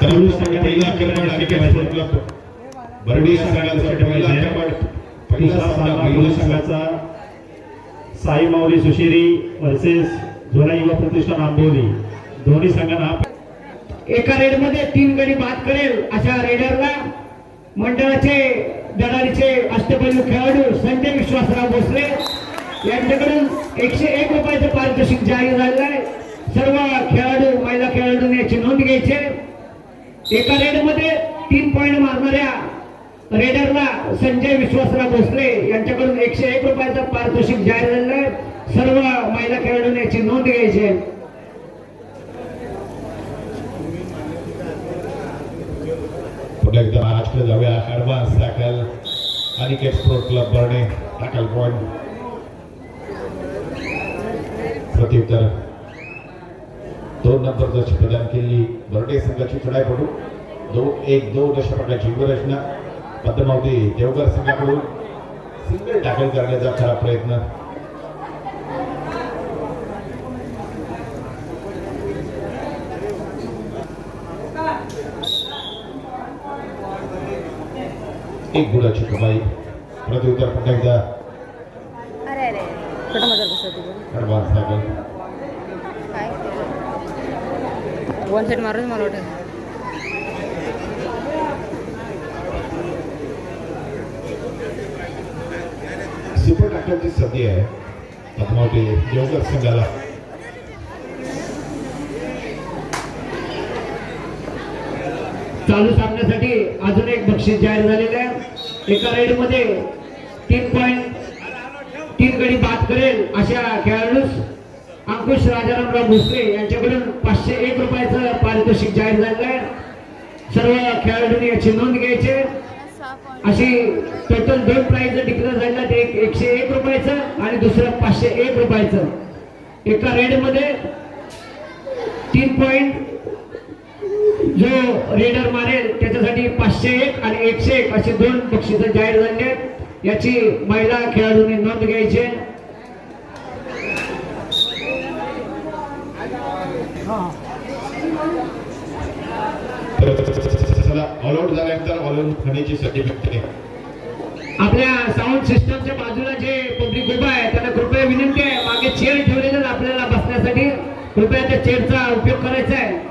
बरडी संघाचा साई माऊली सुशिरी वर्सेस झोला युवा प्रतिष्ठान आंबोली दोन्ही संघांना एका रेड मध्ये 3 गडी बाद करेल अशा रेडरला मंडळाचे दडारीचे अष्टपैलू खेळाडू संजय विश्वासराव भोसले यांच्याकडून 101 रुपयाचं पारितोषिक जाहीर झालेलं आहे. सर्व खेळाडू महिला खेळाडूंनी याची नोंद घ्यायची. एका रेड मध्ये 3 पॉइंट मारणाऱ्या रेडरला संजय विश्वासराव भोसले यांच्याकडून 101 रुपयाचं पारितोषिक जाहीर झालेलं आहे. सर्व महिला खेळाडूंनी याची नोंद घ्यायची. महाराष्ट्र जाऊया advance tackle Aniket sport club Barde tackle point प्रत्युत्तर 2 नंबरची प्रदान केली बर्डे संघाची खेळाडू 2-1-2 अशा प्रकारची रचना पद्मावती देवघर संघाकडून सिंगल टॅकल करण्याचा खरा प्रयत्न एक गुणाची कमाई प्रत्युत्तर पुन्हा एकदा अरे अरे कुठं मजा बसवते ॲडव्हान्स टॅकल काय वन साइड मारून मला वाटतं सुपर टॅकलची संधी आहे पद्मावती देवघर संघाला. चालू सामन्यासाठी अजून एक बक्षीस जाहीर झालेलं आहे. एका रेड मध्ये 3 गडी बाद करेल अशा खेळाडूस अंकुश राजारामराव भोसले यांच्याकडून 501 रुपयाचं पारितोषिक जाहीर झालेलं आहे. सर्व खेळाडूंनी याची नोंद घ्यायची. अशी टोटल 2 प्राइज डिक्लेअर झालेला ते 101 रुपयाचं आणि दुसरं 501 रुपयाचं. एका रेड मध्ये 3 पॉइंट जो रेडर मारेल त्याच्यासाठी 501 आणि 101 अशी 2 बक्षिसं जाहीर झाली आहेत. याची महिला खेळाडूंनी नोंद घ्यायची. ऑल आउट झाल्यानंतर ऑल आउट होण्याची सर्टिफिकेट आपल्या साऊंड सिस्टमच्या बाजूला जे पब्लिक उभा आहे त्यांना कृपया विनंती आहे मागे चेअर ठेवलेलं आपल्याला बसण्यासाठी कृपया त्या चेअरचा उपयोग करायचा आहे.